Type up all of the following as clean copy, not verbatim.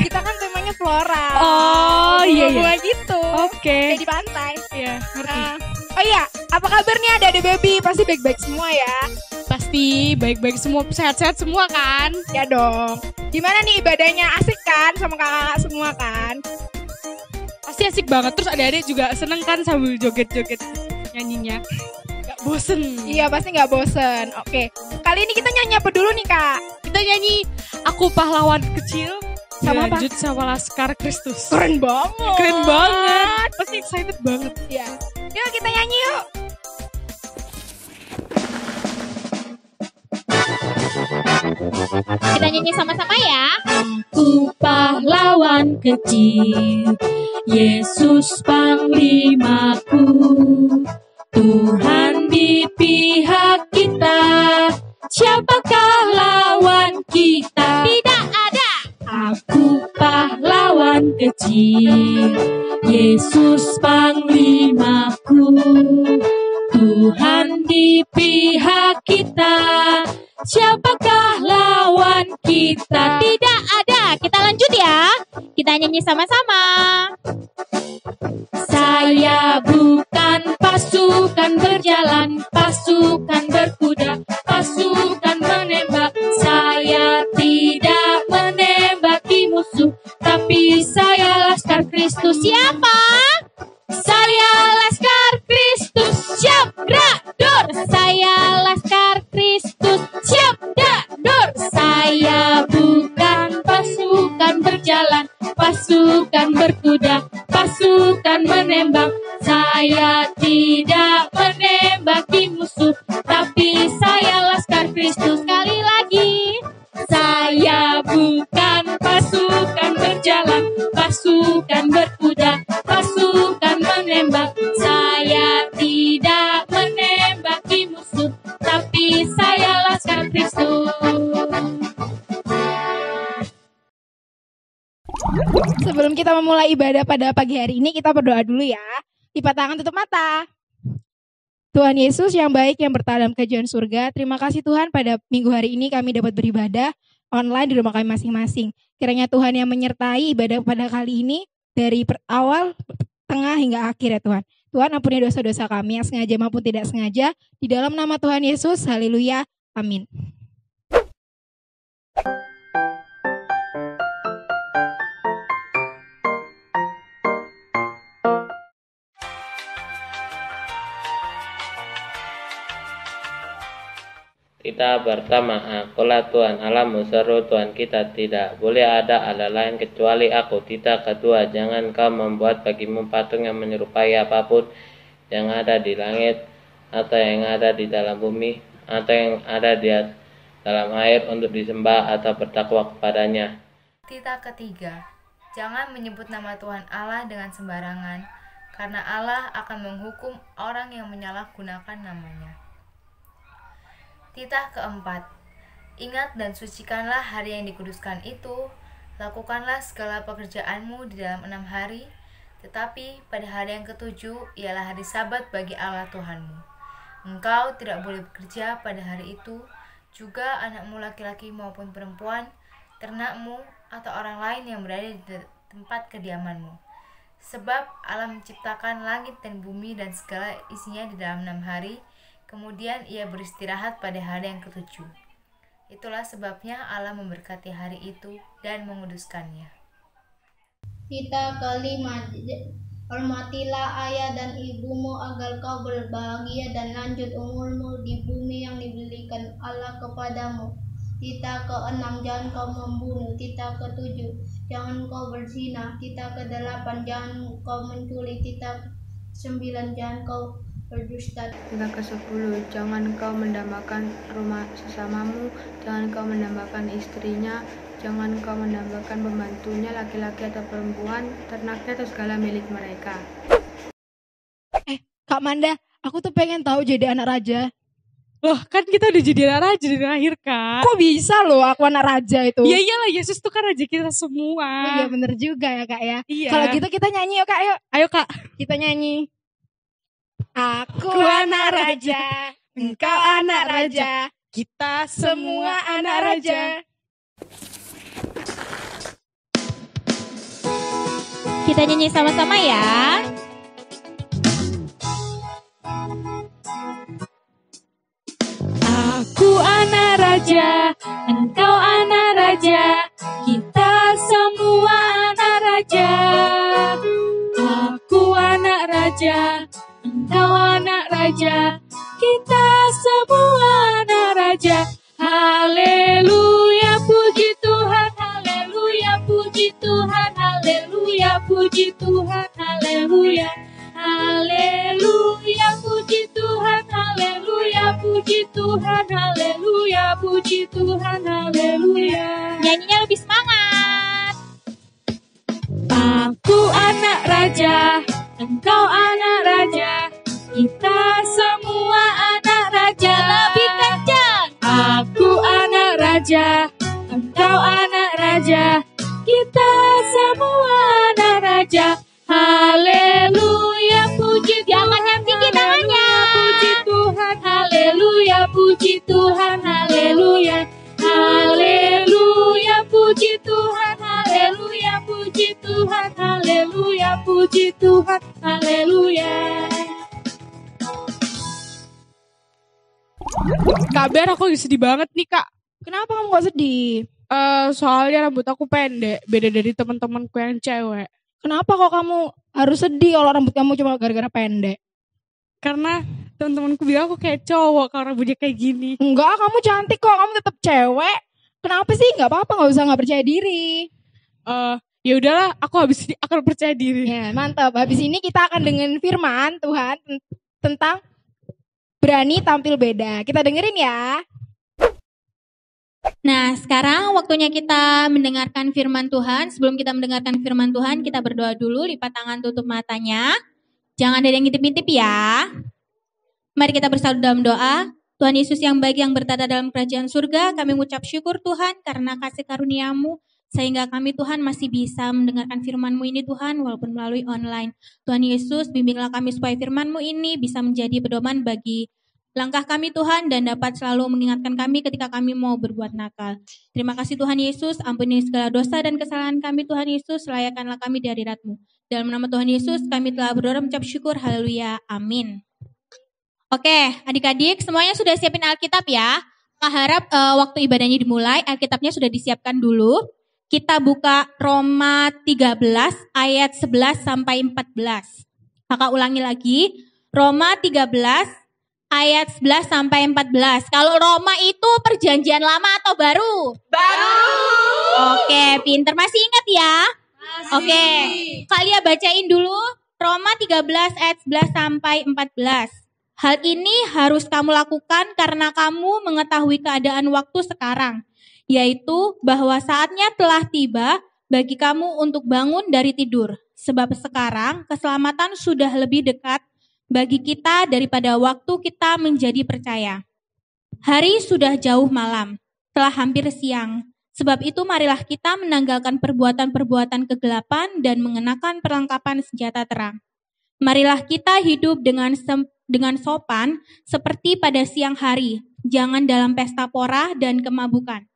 Kita kan temanya floral. Oh iya. Bunga gitu. Oke. Kayak di pantai. Iya, ngerti. Oh iya, apa kabar nih ada baby? Pasti baik-baik semua ya. Pasti baik-baik semua, sehat-sehat semua kan? Ya dong. Gimana nih ibadahnya? Asik kan sama kakak semua kan? Pasti asik banget. Terus adik-adik juga seneng kan sambil joget-joget nyanyinya. Gak bosen. Iya pasti gak bosen. Oke, kali ini kita nyanyi apa dulu nih kak? Kita nyanyi Aku Pahlawan Kecil. Sama apa? Lanjut sama Laskar Kristus. Keren banget. Keren banget. Pasti excited banget. Iya. Yuk kita nyanyi yuk. Kita nyanyi sama-sama ya. Aku pahlawan kecil, Yesus panglimaku, Tuhan di pihak kita, siapakah lawan kita? Tidak ada. Aku pahlawan kecil, Yesus panglimaku, Tuhan di pihak kita, siapakah lawan kita? Tidak ada. Kita lanjut ya. Kita nyanyi sama-sama. Saya bukan pasukan berjalan, pasukan berkuda, pasukan menembak. Saya tidak menembaki musuh, tapi saya Laskar Kristus. Siapa? Saya Laskar Kristus. Siap, gerak, dur. Saya Laskar Kristus. Siap, dak, dur. Saya bukan pasukan berjalan, pasukan berkuda, pasukan menembak. Saya tidak menembaki musuh, tapi saya Laskar Kristus. Sekali lagi. Saya bukan pasukan berjalan, pasukan berkuda, pasukan menembak. Saya tidak menembaki musuh, tapi saya Laskar Kristus. Sebelum kita memulai ibadah pada pagi hari ini, kita berdoa dulu ya. Lipat tangan, tutup mata. Tuhan Yesus yang baik yang bertahan dalam kerajaan surga, terima kasih Tuhan pada minggu hari ini kami dapat beribadah online di rumah kami masing-masing. Kiranya Tuhan yang menyertai ibadah pada kali ini dari awal, tengah hingga akhir ya Tuhan. Tuhan ampuni dosa-dosa kami yang sengaja maupun tidak sengaja. Di dalam nama Tuhan Yesus, haleluya, amin. Kita bertama, Akulah Tuhan Allahmu, seru Tuhan kita, tidak boleh ada Allah lain kecuali Aku. Tidak kedua, jangan kau membuat bagimu patung yang menyerupai apapun yang ada di langit, atau yang ada di dalam bumi, atau yang ada di dalam air untuk disembah atau bertakwa kepadanya. Tita ketiga, jangan menyebut nama Tuhan Allah dengan sembarangan, karena Allah akan menghukum orang yang menyalahgunakan namanya. Titah keempat, ingat dan sucikanlah hari yang dikuduskan itu, lakukanlah segala pekerjaanmu di dalam 6 hari, tetapi pada hari yang ketujuh ialah hari Sabat bagi Allah Tuhanmu. Engkau tidak boleh bekerja pada hari itu, juga anakmu laki-laki maupun perempuan, ternakmu, atau orang lain yang berada di tempat kediamanmu. Sebab Allah menciptakan langit dan bumi dan segala isinya di dalam 6 hari, kemudian ia beristirahat pada hari yang ketujuh. Itulah sebabnya Allah memberkati hari itu dan menguduskannya. Titah kelima, hormatilah ayah dan ibumu agar kau berbahagia dan lanjut umurmu di bumi yang diberikan Allah kepadamu. Titah keenam, jangan kau membunuh. Titah ketujuh, jangan kau berzina. Titah kedelapan, jangan kau mencuri. Titah sembilan, jangan kau berdusta. Titah ke-10, jangan kau mendambakan rumah sesamamu, jangan kau mendambakan istrinya, jangan kau mendambakan pembantunya laki-laki atau perempuan, ternaknya atau segala milik mereka. Kak Manda, aku tuh pengen tahu jadi anak raja. Loh, kan kita udah jadi anak raja dari lahir, Kak. Kok bisa loh aku anak raja itu? Ya iyalah, Yesus tuh kan raja kita semua. Oh iya bener juga ya Kak ya. Iya. Kalau gitu kita nyanyi yuk Kak, yuk. Ayo Kak. Kita nyanyi. Aku anak raja, engkau anak raja, kita semua anak raja. Kita nyanyi sama-sama ya. Aku anak raja, engkau anak raja, kita semua anak raja. Aku anak raja, engkau anak raja, kita semua anak raja. Haleluya, puji Tuhan, haleluya, puji Tuhan, haleluya, puji Tuhan, haleluya. Haleluya, puji Tuhan, haleluya, puji Tuhan, haleluya, puji Tuhan, haleluya. Nyanyinya lebih semangat. Aku anak raja, engkau anak raja, kita semua anak raja. Lebih kencang. Aku anak raja, engkau anak raja, kita semua anak raja. Haleluya, puji Tuhan, yang tinggi tangannya. Puji Tuhan, haleluya, puji Tuhan, haleluya. Haleluya, puji Tuhan, haleluya, puji Tuhan, haleluya, puji Tuhan, haleluya. Kak Ber, aku lagi sedih banget nih Kak. Kenapa kamu gak sedih? Soalnya rambut aku pendek, beda dari teman-temanku yang cewek. Kenapa kok kamu harus sedih kalau rambut kamu cuma gara-gara pendek? Karena teman-temanku bilang aku kayak cowok kalau rambutnya kayak gini. Enggak, kamu cantik kok, kamu tetap cewek. Kenapa sih? Gak apa-apa, gak usah gak percaya diri. Ya udahlah, aku habis ini akan percaya diri. Ya, mantap. Habis ini kita akan dengan firman Tuhan tentang berani tampil beda. Kita dengerin ya. Nah, sekarang waktunya kita mendengarkan firman Tuhan. Sebelum kita mendengarkan firman Tuhan, kita berdoa dulu, lipat tangan, tutup matanya. Jangan ada yang ngintip-ngintip ya. Mari kita bersatu dalam doa. Tuhan Yesus yang baik yang bertata dalam kerajaan surga, kami mengucap syukur Tuhan karena kasih karunia-Mu, sehingga kami Tuhan masih bisa mendengarkan firman-Mu ini Tuhan, walaupun melalui online. Tuhan Yesus, bimbinglah kami supaya firman-Mu ini bisa menjadi pedoman bagi langkah kami Tuhan dan dapat selalu mengingatkan kami ketika kami mau berbuat nakal. Terima kasih Tuhan Yesus, ampuni segala dosa dan kesalahan kami Tuhan Yesus, layakanlah kami di hadirat-Mu. Dalam nama Tuhan Yesus kami telah berdoa mengucap syukur, haleluya, amin. Oke, adik-adik semuanya sudah siapin Alkitab ya. Kak harap waktu ibadahnya dimulai, Alkitabnya sudah disiapkan dulu. Kita buka Roma 13 ayat 11 sampai 14. Kakak ulangi lagi, Roma 13 ayat 11 sampai 14. Kalau Roma itu perjanjian lama atau baru? Baru. Oke, pinter. Masih ingat ya? Masih. Oke, kalian bacain dulu Roma 13 ayat 11 sampai 14. Hal ini harus kamu lakukan karena kamu mengetahui keadaan waktu sekarang, yaitu bahwa saatnya telah tiba bagi kamu untuk bangun dari tidur. Sebab sekarang keselamatan sudah lebih dekat bagi kita daripada waktu kita menjadi percaya. Hari sudah jauh malam, telah hampir siang. Sebab itu marilah kita menanggalkan perbuatan-perbuatan kegelapan dan mengenakan perlengkapan senjata terang. Marilah kita hidup dengan sopan seperti pada siang hari. Jangan dalam pesta pora dan kemabukan.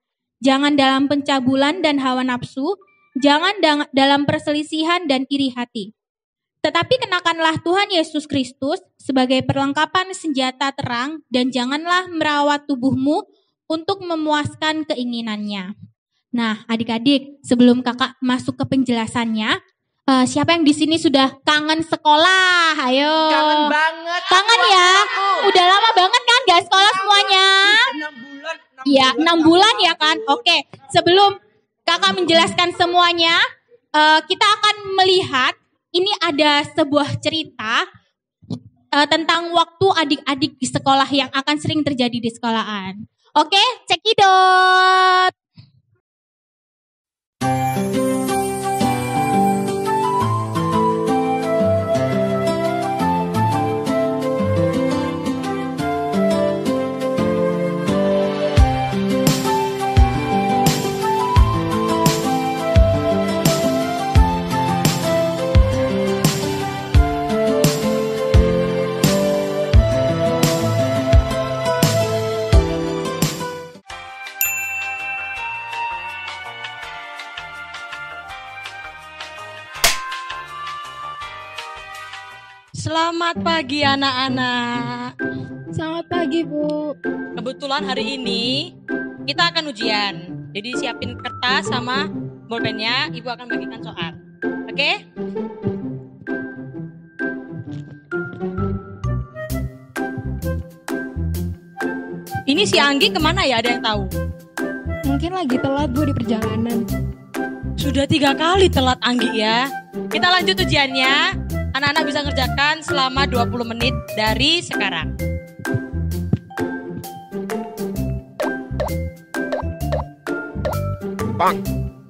Jangan dalam pencabulan dan hawa nafsu. Jangan dalam perselisihan dan iri hati. Tetapi kenakanlah Tuhan Yesus Kristus sebagai perlengkapan senjata terang dan janganlah merawat tubuhmu untuk memuaskan keinginannya. Nah, adik-adik, sebelum kakak masuk ke penjelasannya, siapa yang di sini sudah kangen sekolah? Ayo. Kangen banget. Kangen ya? Udah lama banget kan gak sekolah semuanya? 6 bulan. Iya, 6 bulan ya kan? Oke, sebelum kakak menjelaskan semuanya, kita akan melihat ini ada sebuah cerita tentang waktu adik-adik di sekolah yang akan sering terjadi di sekolahan. Oke, cekidot. Selamat pagi anak-anak. Selamat pagi, Bu. Kebetulan hari ini kita akan ujian. Jadi siapin kertas sama bolpennya, Ibu akan bagikan soal. Oke? Ini si Anggi kemana ya, ada yang tahu? Mungkin lagi telat, Bu, di perjalanan. Sudah 3 kali telat Anggi ya. Kita lanjut ujiannya. Anak-anak bisa ngerjakan selama 20 menit dari sekarang. Bang.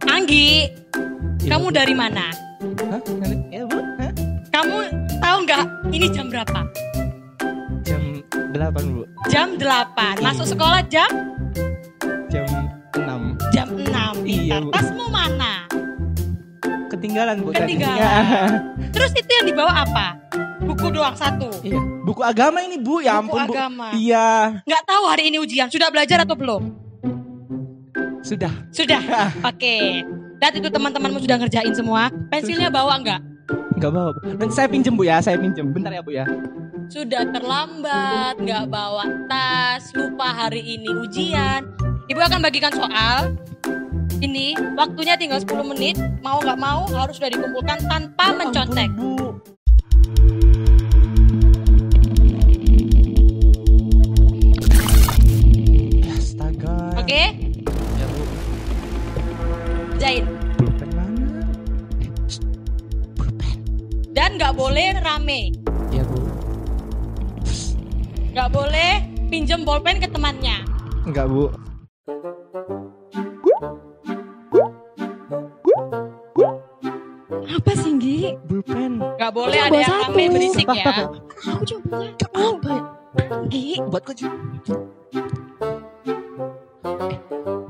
Anggi, kamu dari mana? Hah? Ya, Bu. Hah? Kamu tahu nggak ini jam berapa? Jam 8, Bu. Jam 8. Masuk sekolah jam? Jam 6. Jam 6. Iya, Pintar. Bu. Tasmu mana? Ketinggalan, Bu. Ketinggalan. tadi. Terus itu yang dibawa apa? Buku doang satu. Iya. Buku agama ini, Bu. Ya Buku ampun, Bu. agama. Iya. Nggak tahu hari ini ujian. Sudah belajar atau belum? Sudah. Sudah. Oke. Lihat itu teman-temanmu sudah ngerjain semua. Pensilnya bawa nggak? Enggak bawa, Bu. Dan saya pinjem, Bu ya. Saya pinjem. Bentar ya, Bu ya. Sudah terlambat, nggak bawa tas, lupa hari ini ujian. Ibu akan bagikan soal. Ini waktunya tinggal 10 menit. Mau nggak mau harus sudah dikumpulkan tanpa mencontek. Bu. Astaga. Oke? Ya, Bu. Kerjain. Pulpen mana? Pulpen. Dan nggak boleh rame. Ya, Bu. Nggak boleh pinjem bolpen ke temannya. Enggak, Bu. Apa sih, Nggi? Pulpen. Nggak boleh Coba ada yang satu. rame berisik ya. Aku coba. Apa ya? Nggi. Buat kau juga.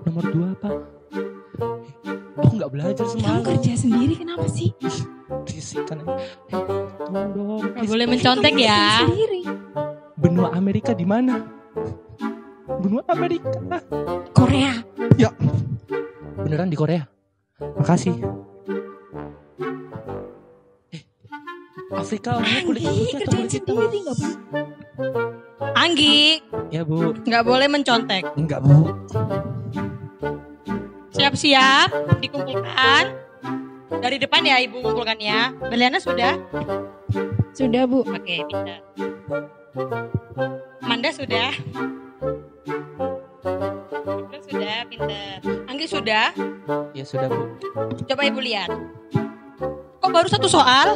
Nomor 2 apa? Aku nggak belajar Kamu semalam. kerja sendiri kenapa sih? Berisik kan. Tolong dong. Nggak boleh mencontek Kamu ya. kerja sendiri. Benua Amerika di mana? Benua Amerika. Korea. Ya. Beneran di Korea. Makasih. Afrika orangnya kulit Anggi, putih atau kerjain kulit hitam? sendiri nggak boleh. Anggi, Ya, Bu. nggak boleh mencontek. Enggak, Bu. Siap-siap, dikumpulkan. Dari depan ya Ibu kumpulkannya. Beliana sudah? Sudah, Bu. Oke, pintar. Manda sudah? Itu sudah, pintar. Anggi sudah? Ya sudah, Bu. Coba Ibu lihat. Kok baru 1 soal?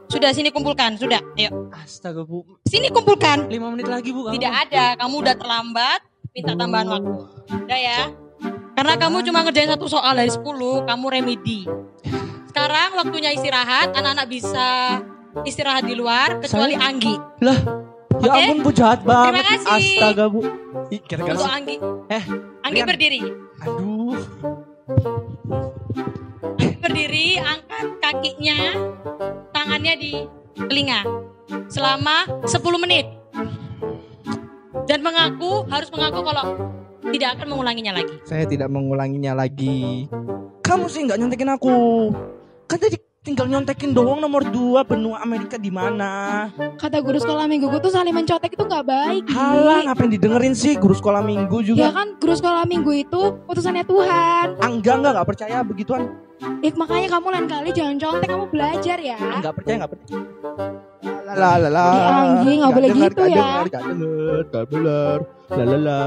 Sudah, sini kumpulkan. Sudah, ayo. Astaga, Bu. Sini kumpulkan. 5 menit lagi, Bu. Tidak ada, kamu udah terlambat. Minta tambahan waktu. Udah ya? Karena kamu cuma ngerjain 1 soal dari 10, kamu remedi. Sekarang waktunya istirahat. Anak-anak bisa istirahat di luar, kecuali Anggi. Lah, ya Oke? ampun, Bu, jahat banget. Terima kasih. Astaga, Bu. Ih, kira-kira Untuk sih. Anggi. Eh, Anggi Rian. berdiri. Aduh. Berdiri, angkat kakinya, tangannya di telinga. Selama 10 menit. Dan harus mengaku kalau tidak akan mengulanginya lagi. Saya tidak mengulanginya lagi. Kamu sih nggak nyontekin aku. Kan tadi tinggal nyontekin doang nomor 2 benua Amerika di mana. Kata guru sekolah mingguku tuh saling mencontek itu nggak baik. Nggi. Halah, ngapain didengerin sih guru sekolah minggu Ya juga. kan guru sekolah minggu itu utusannya Tuhan. Enggak percaya begituan. Makanya kamu lain kali jangan contek, kamu belajar ya. Enggak percaya. La. Ih, Anggi, nggak boleh gitu ya. Gak denger. La.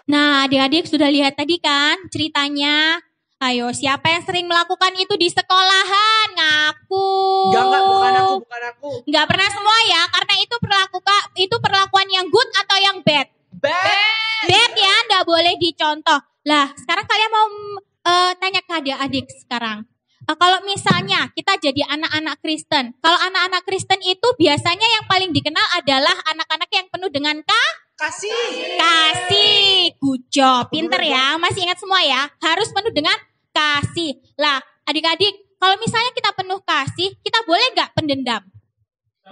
Nah, adik-adik sudah lihat tadi kan ceritanya. Ayo, siapa yang sering melakukan itu di sekolahan? Ngaku. Enggak, bukan aku. Nggak pernah semua ya, karena itu perlakuan yang good atau yang bad? Bad ya, nggak boleh dicontoh. Lah, sekarang kalian mau tanya ke adik-adik sekarang. Kalau misalnya kita jadi anak-anak Kristen, kalau anak-anak Kristen itu biasanya yang paling dikenal adalah anak-anak yang penuh dengan kasih. Good job, pinter ya. Masih ingat semua ya? Harus penuh dengan kasih. Lah, adik-adik, kalau misalnya kita penuh kasih, kita boleh nggak pendendam?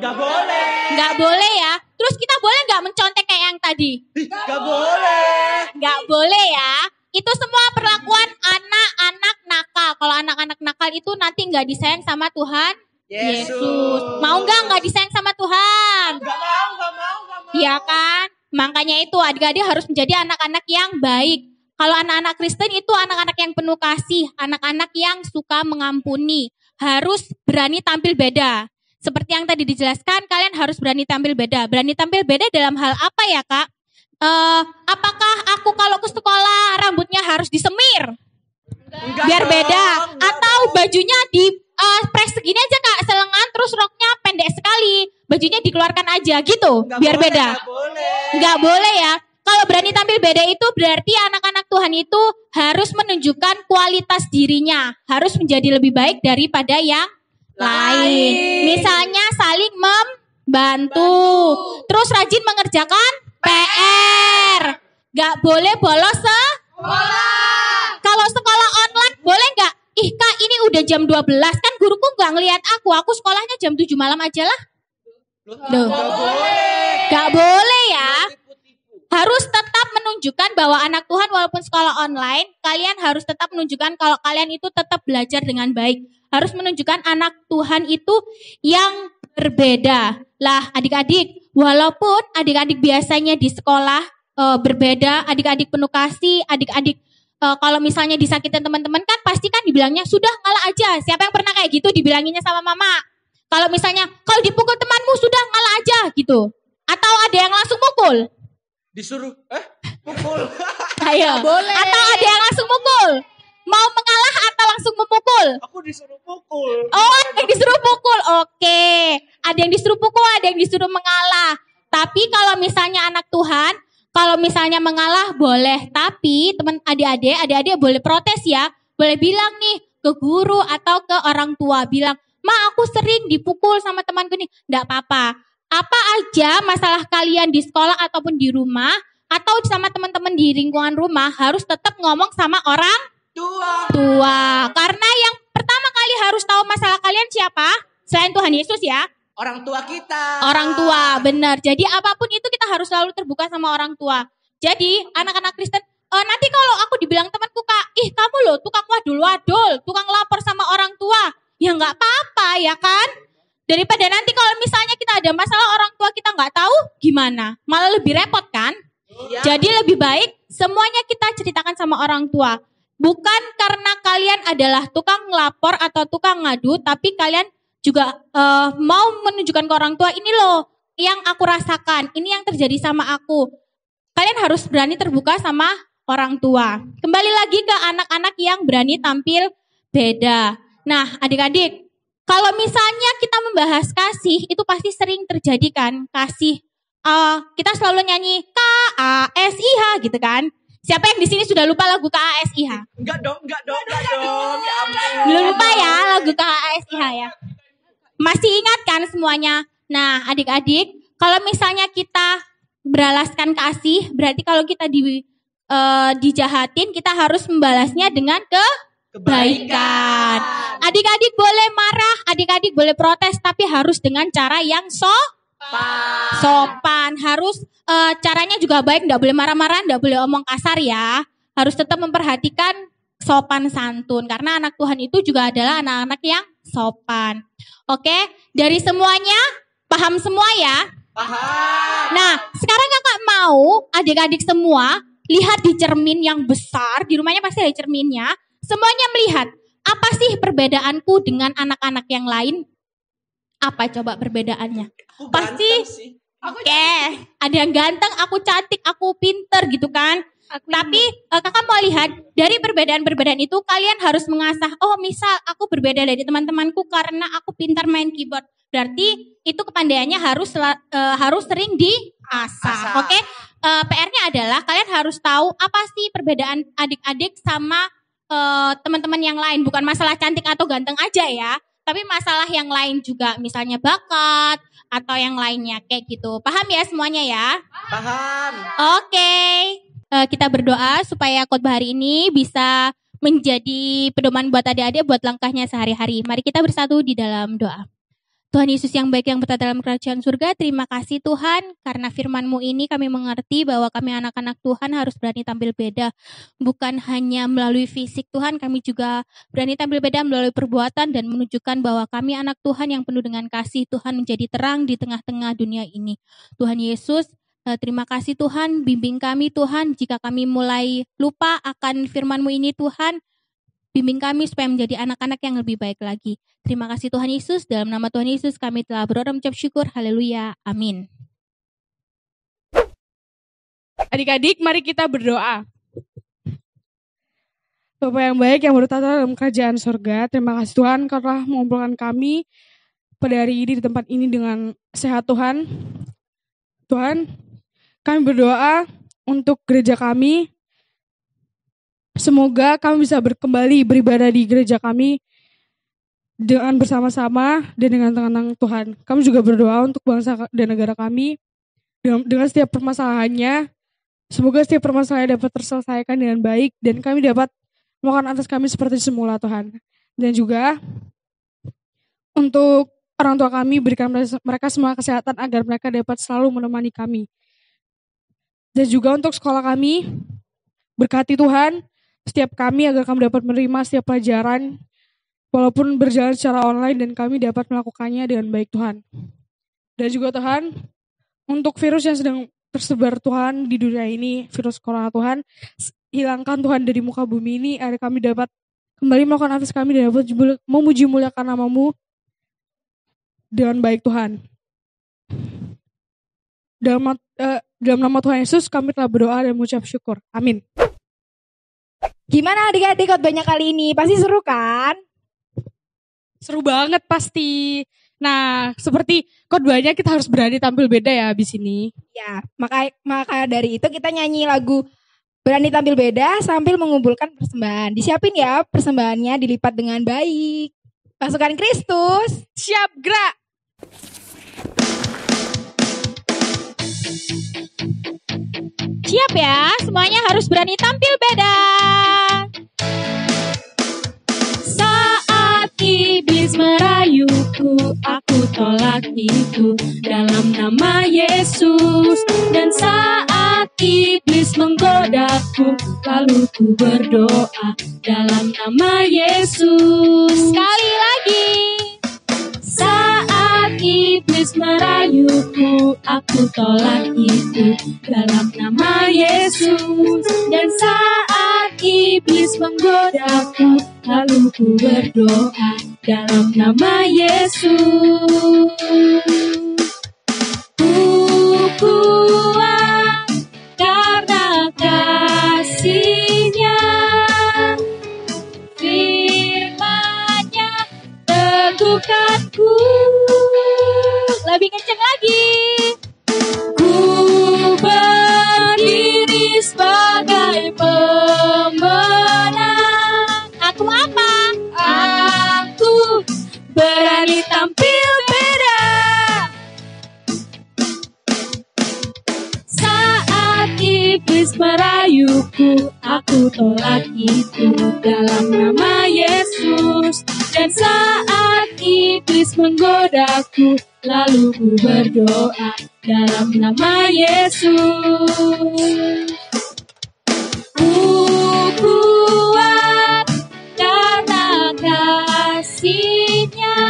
Nggak boleh. Nggak boleh ya. Terus kita boleh nggak mencontek kayak yang tadi? Nggak boleh. Nggak boleh ya. Itu semua perlakuan anak-anak nakal. Kalau anak-anak nakal itu nanti nggak disayang sama Tuhan Yesus. Mau nggak disayang sama Tuhan? Gak mau. Iya kan? Makanya itu adik-adik harus menjadi anak-anak yang baik. Kalau anak-anak Kristen itu anak-anak yang penuh kasih, anak-anak yang suka mengampuni, harus berani tampil beda. Seperti yang tadi dijelaskan, kalian harus berani tampil beda. Berani tampil beda dalam hal apa ya, Kak? Apakah aku kalau ke sekolah rambutnya harus disemir? Biar beda. Atau bajunya di press segini aja, Kak, selengan, terus roknya pendek sekali. Bajunya dikeluarkan aja gitu, biar beda. Nggak boleh ya. Kalau berani tampil beda itu berarti anak-anak Tuhan itu harus menunjukkan kualitas dirinya. Harus menjadi lebih baik daripada yang lain. Misalnya saling membantu. Terus rajin mengerjakan PR. Gak boleh bolos sekolah. Kalau sekolah online boleh gak? Ih Kak, ini udah jam 12. Kan guruku gak ngelihat aku. Aku sekolahnya jam 7 malam aja lah. Gak boleh ya. Harus tetap menunjukkan bahwa anak Tuhan walaupun sekolah online, kalian harus tetap menunjukkan kalau kalian itu tetap belajar dengan baik. Harus menunjukkan anak Tuhan itu yang berbeda. Lah adik-adik, walaupun adik-adik biasanya di sekolah berbeda, adik-adik penuh kasih, adik-adik kalau misalnya disakitin teman-teman kan pasti kan dibilangnya sudah ngalah aja. Siapa yang pernah kayak gitu dibilanginnya sama mama? Kalau misalnya kalau dipukul temanmu sudah ngalah aja gitu. Atau ada yang langsung mukul? Disuruh pukul. Ayo. Boleh. Atau ada yang langsung mukul? Mau mengalah atau langsung memukul? Aku disuruh pukul. Oh, ada yang disuruh pukul. Oke. Ada yang disuruh pukul, ada yang disuruh mengalah. Tapi kalau misalnya anak Tuhan, kalau misalnya mengalah boleh. Tapi teman adik-adik boleh protes ya. Boleh bilang nih ke guru atau ke orang tua. Bilang, Ma aku sering dipukul sama temanku nih. Nggak apa-apa. Apa aja masalah kalian di sekolah ataupun di rumah atau sama teman-teman di lingkungan rumah harus tetap ngomong sama orang tua. Karena yang pertama kali harus tahu masalah kalian siapa? Selain Tuhan Yesus ya. Orang tua kita. Orang tua, benar. Jadi apapun itu kita harus selalu terbuka sama orang tua. Jadi anak-anak Kristen, nanti kalau aku dibilang temanku Kak, ih kamu loh tukang wadul-wadul, tukang lapor sama orang tua. Ya nggak apa-apa ya kan? Daripada nanti kalau misalnya kita ada masalah orang tua kita nggak tahu gimana, malah lebih repot kan? Iya. Jadi lebih baik semuanya kita ceritakan sama orang tua. Bukan karena kalian adalah tukang lapor atau tukang ngadu, tapi kalian juga mau menunjukkan ke orang tua ini loh yang aku rasakan, ini yang terjadi sama aku. Kalian harus berani terbuka sama orang tua. Kembali lagi ke anak-anak yang berani tampil beda. Nah, adik-adik. Kalau misalnya kita membahas kasih, itu pasti sering terjadi kan, kasih. Kita selalu nyanyi KASIH gitu kan. Siapa yang di sini sudah lupa lagu KASIH? Enggak dong. Ya ampun. Belum lupa ya lagu KASIH ya. Masih ingat kan semuanya? Nah adik-adik, kalau misalnya kita beralaskan kasih, berarti kalau kita dijahatin, kita harus membalasnya dengan kebaikan. Adik-adik boleh marah, adik-adik boleh protes, tapi harus dengan cara yang sopan. Harus caranya juga baik, enggak boleh marah-marah, enggak boleh omong kasar ya. Harus tetap memperhatikan sopan santun, karena anak Tuhan itu juga adalah anak-anak yang sopan. Oke, dari semuanya paham semua ya? Paham. Nah, sekarang kakak mau adik-adik semua lihat di cermin yang besar, di rumahnya pasti ada cerminnya. Semuanya melihat, apa sih perbedaanku dengan anak-anak yang lain? Apa coba perbedaannya? Pasti, oke, ada yang ganteng, aku cantik, aku pinter gitu kan. Tapi kakak mau lihat, dari perbedaan-perbedaan itu kalian harus mengasah, oh misal aku berbeda dari teman-temanku karena aku pintar main keyboard. Berarti itu kepandaiannya harus sering diasah. Oke? PR-nya adalah kalian harus tahu apa sih perbedaan adik-adik sama teman-teman yang lain. Bukan masalah cantik atau ganteng aja ya, tapi masalah yang lain juga, misalnya bakat atau yang lainnya kayak gitu. Paham ya semuanya ya? Paham. Oke. Kita berdoa supaya khotbah hari ini bisa menjadi pedoman buat adik-adik buat langkahnya sehari-hari. Mari kita bersatu di dalam doa. Tuhan Yesus yang baik yang bertata dalam kerajaan surga, terima kasih Tuhan, karena firman-Mu ini kami mengerti bahwa kami anak-anak Tuhan harus berani tampil beda. Bukan hanya melalui fisik Tuhan, kami juga berani tampil beda melalui perbuatan dan menunjukkan bahwa kami anak Tuhan yang penuh dengan kasih. Tuhan menjadi terang di tengah-tengah dunia ini. Tuhan Yesus, terima kasih Tuhan, bimbing kami Tuhan, jika kami mulai lupa akan firman-Mu ini Tuhan, bimbing kami supaya menjadi anak-anak yang lebih baik lagi. Terima kasih Tuhan Yesus, dalam nama Tuhan Yesus kami telah berdoa dan mengucap syukur. Haleluya, amin. Adik-adik, mari kita berdoa. Bapa yang baik yang bertata dalam kerajaan surga, terima kasih Tuhan karena mengumpulkan kami pada hari ini di tempat ini dengan sehat Tuhan. Tuhan, kami berdoa untuk gereja kami. Semoga kami bisa kembali beribadah di gereja kami dengan bersama-sama dan dengan tenang Tuhan. Kami juga berdoa untuk bangsa dan negara kami dengan setiap permasalahannya. Semoga setiap permasalahan dapat terselesaikan dengan baik dan kami dapat melakukan atas kami seperti semula Tuhan. Dan juga untuk orang tua kami, berikan mereka semua kesehatan agar mereka dapat selalu menemani kami. Dan juga untuk sekolah kami, berkati Tuhan setiap kami agar kami dapat menerima setiap pelajaran walaupun berjalan secara online dan kami dapat melakukannya dengan baik Tuhan. Dan juga Tuhan, untuk virus yang sedang tersebar Tuhan di dunia ini, virus corona Tuhan, hilangkan Tuhan dari muka bumi ini agar kami dapat kembali melakukan aktivitas kami dan dapat memuji muliakan nama-Mu dengan baik Tuhan. Dalam nama Tuhan Yesus kami telah berdoa dan mengucap syukur. Amin. Gimana adik-adik khotbahnya kali ini? Pasti seru kan? Seru banget pasti. Nah, seperti khotbahnya kita harus berani tampil beda ya abis ini. Ya, maka dari itu kita nyanyi lagu Berani Tampil Beda sambil mengumpulkan persembahan. Disiapin ya persembahannya, dilipat dengan baik. Pasukan Kristus, siap gerak. Siap ya, semuanya harus berani tampil beda. Saat iblis merayuku, aku tolak itu dalam nama Yesus. Dan saat iblis menggodaku, lalu ku berdoa dalam nama Yesus. Sekali lagi. Saat iblis merayuku, aku tolak itu dalam nama Yesus. Dan saat iblis menggodaku, lalu ku berdoa dalam nama Yesus. Ku kuat karena kasih-Nya, firman-Nya teguhkanku. Lebih kencang lagi. Ku berdiri sebagai pemenang. Aku apa? Aku berani tampil beda. Saat iblis merayuku, aku tolak itu dalam nama Yesus. Dan saat iblis menggodaku, lalu ku berdoa dalam nama Yesus. Ku kuat karena kasih-Nya,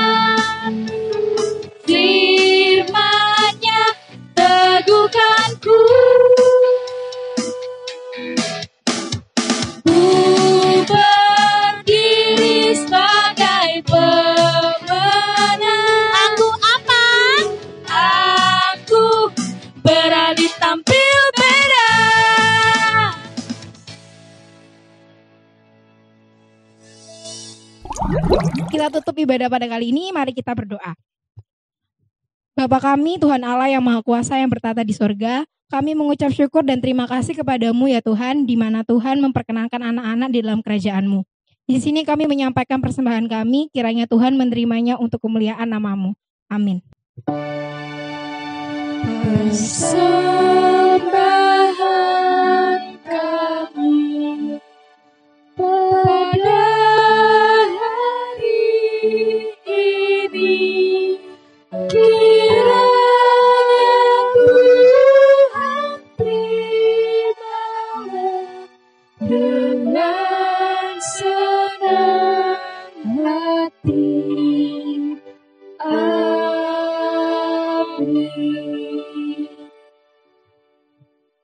firman-Nya teguhkanku. Ku berdiri sebagai pemenang. Aku apa? Aku berani tampil beda. Kita tutup ibadah pada kali ini, mari kita berdoa. Bapa kami, Tuhan Allah yang Maha Kuasa yang bertata di sorga, kami mengucap syukur dan terima kasih kepadamu ya Tuhan, di mana Tuhan memperkenankan anak-anak di dalam kerajaan-Mu. Di sini kami menyampaikan persembahan kami, kiranya Tuhan menerimanya untuk kemuliaan nama-Mu. Amin. Persembahan kami pada hari ini dengan senang hati. Amin.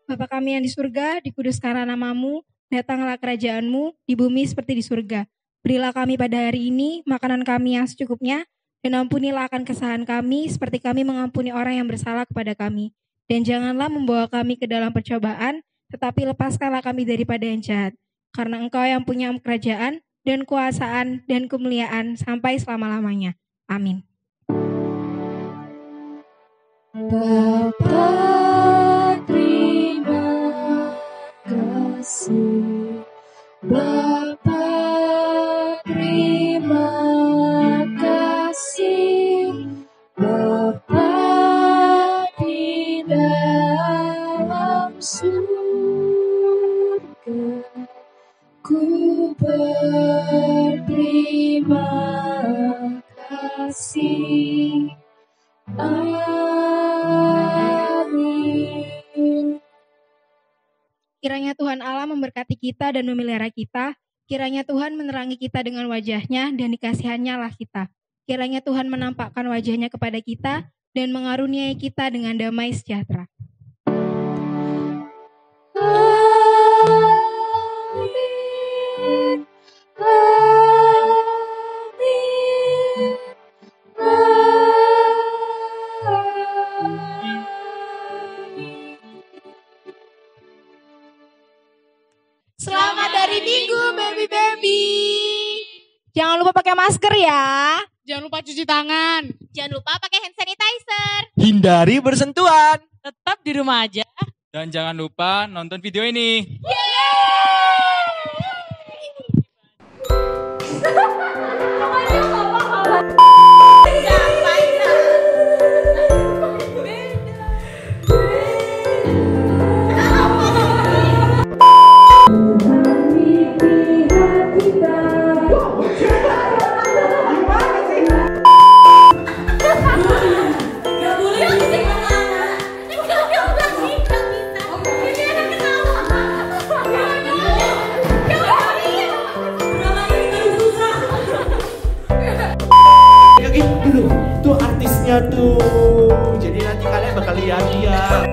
Bapa kami yang di surga, dikuduskanlah namamu, datanglah kerajaanmu, di bumi seperti di surga. Berilah kami pada hari ini makanan kami yang secukupnya, dan ampunilah akan kesalahan kami, seperti kami mengampuni orang yang bersalah kepada kami. Dan janganlah membawa kami ke dalam percobaan, tetapi lepaskanlah kami daripada yang jahat. Karena Engkau yang punya kerajaan, dan kuasaan, dan kemuliaan, sampai selama-lamanya. Amin. Bapa, terima kasih. Bapa, terima kasih. Bapa di dalam surga, ku berterima kasih. Amin. Kiranya Tuhan Allah memberkati kita dan memelihara kita. Kiranya Tuhan menerangi kita dengan wajah-Nya dan dikasihannya lah kita. Kiranya Tuhan menampakkan wajah-Nya kepada kita dan mengaruniai kita dengan damai sejahtera. Amin. Amin. Selamat hari Minggu, baby-baby. Jangan lupa pakai masker ya. Jangan lupa cuci tangan. Jangan lupa pakai hand sanitizer. Hindari bersentuhan. Tetap di rumah aja. Dan jangan lupa nonton video ini. Tuh artisnya tuh, jadi nanti kalian bakal lihat dia.